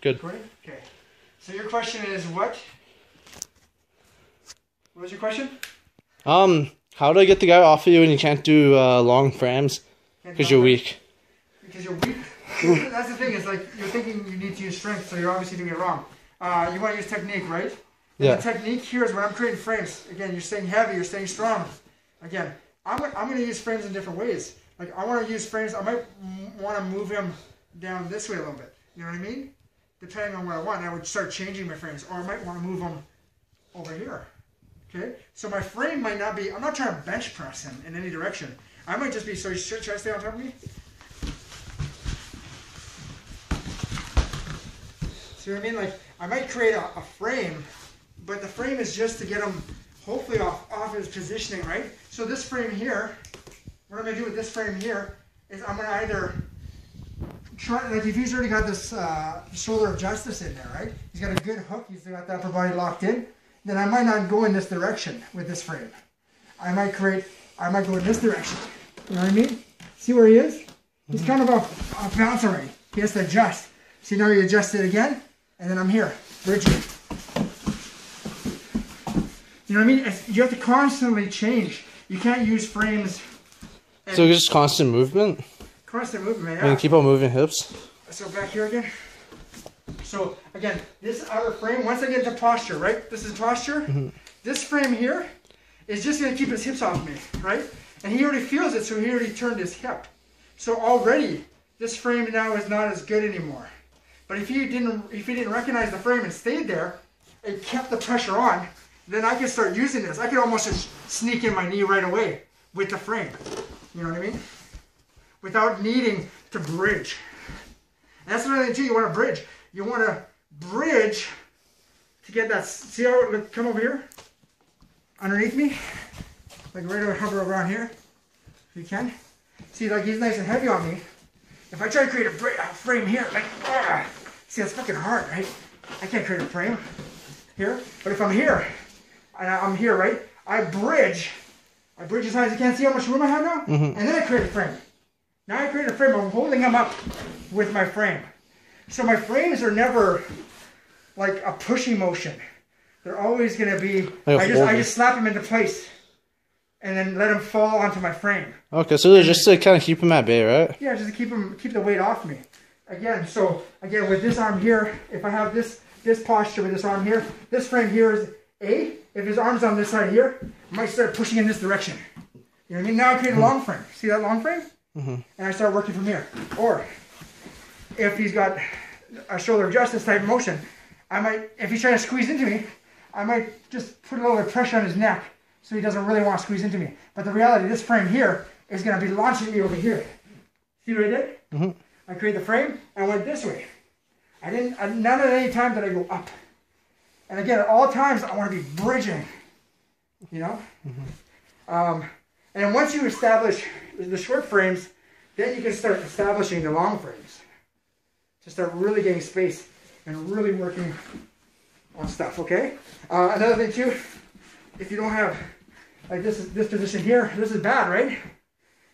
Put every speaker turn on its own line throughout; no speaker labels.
Good.
Recording? Okay. So your question is what? What was your question?
How do I get the guy off of you when you can't do long frames? Because you're weak.
Because you're weak? That's the thing, it's like you're thinking you need to use strength, so you're obviously doing it wrong. You want to use technique, right? And
yeah.
The technique here is when I'm creating frames. Again, you're staying heavy, you're staying strong. Again, I'm going to use frames in different ways. Like I want to use frames, I might want to move him down this way a little bit. You know what I mean? Depending on what I want, I would start changing my frames. Or I might want to move him over here. Okay? So my frame might not be, I'm not trying to bench press him in any direction. I might just be, so should I stay on top of me? See what I mean? Like, I might create a frame, but the frame is just to get him hopefully off his positioning, right? So this frame here, what I'm going to do with this frame here is I'm going to either try, like if he's already got this shoulder of justice in there, right? He's got a good hook, he's got the upper body locked in, then I might not go in this direction with this frame. I might go in this direction. You know what I mean? See where he is? He's kind of off balance already. He has to adjust. See, now you adjust it again, and then I'm here, bridging. You know what I mean? You have to constantly change. You can't use frames.
So it's just constant movement?
Constant movement, yeah.
And keep on moving hips?
So back here again. So again, this outer frame, once I get into posture, right? This is posture. Mm-hmm. This frame here is just going to keep his hips off me, right? And he already feels it, so he already turned his hip. So already, this frame now is not as good anymore. But if he didn't recognize the frame and stayed there, and kept the pressure on, then I could start using this. I could almost just sneak in my knee right away with the frame. You know what I mean? Without needing to bridge. And that's another thing too, you want to bridge. You want to bridge to get that, see how it come over here? Underneath me? Like right over, hover around here, if you can. See, like he's nice and heavy on me. If I try to create a frame here, like, see, that's fucking hard, right? I can't create a frame here. But if I'm here, and I'm here, right? I bridge as high as I can. See how much room I have now? Mm-hmm. And then I create a frame. Now I create a frame, I'm holding him up with my frame. So my frames are never like a pushing motion. They're always gonna be, I just slap him into place and then let him fall onto my frame. Okay, so they're just to kind of keep him at bay, right? Yeah, just to keep the weight off me. Again, so again with this arm here, if I have this posture with this arm here, this frame here is A. If his arm's on this side here, I might start pushing in this direction. You know what I mean? Now I create a long frame. See that long frame? Mm-hmm. And I start working from here. Or if he's got a shoulder of justice type motion, I might, if he's trying to squeeze into me, I might just put a little bit of pressure on his neck so he doesn't really want to squeeze into me. But the reality, this frame here is going to be launching me over here. See what I did? Mm-hmm. I create the frame and went this way. None at any time did I go up. And again, at all times, I want to be bridging, you know? Mm-hmm. And then once you establish the short frames, then you can start establishing the long frames. To start really getting space and really working on stuff, okay? Another thing too, if you don't have, like this position here, this is bad, right?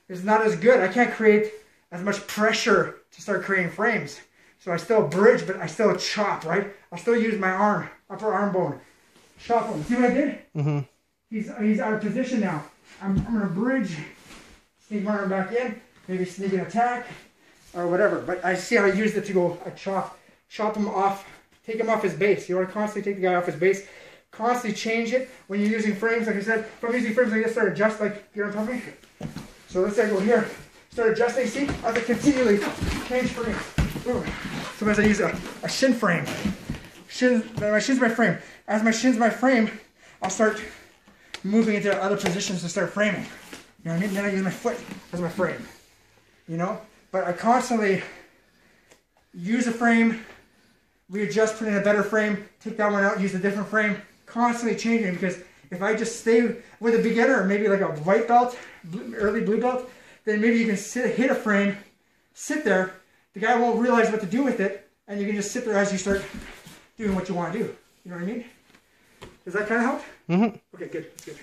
It's not as good. I can't create as much pressure to start creating frames. So I still bridge, but I still chop, right? I'll still use my arm, upper arm bone. Chop him. See what I did? Mm-hmm. He's out of position now. I'm going to bridge, sneak my arm back in, maybe sneak an attack, or whatever. But I see how I used it to go, I chop him off, take him off his base. You want to constantly take the guy off his base, constantly change it. When you're using frames, like I said, if I'm using frames, I just start adjust, like, you know what I'm talking about? So let's say I go here, start adjusting, see? I have to continually change frames. Boom. Sometimes I use a shin frame. My shin's my frame. As my shin's my frame, I'll start moving into other positions to start framing. You know what I mean? Then I use my foot as my frame. You know? But I constantly use a frame, readjust, put in a better frame, take that one out, use a different frame, constantly changing, because if I just stay with a beginner, or maybe like a white belt, early blue belt, then maybe you can hit a frame, sit there, the guy won't realize what to do with it, and you can just sit there as you start doing what you want to do. You know what I mean? Does that kind of help? Mm-hmm. Okay, good. That's good.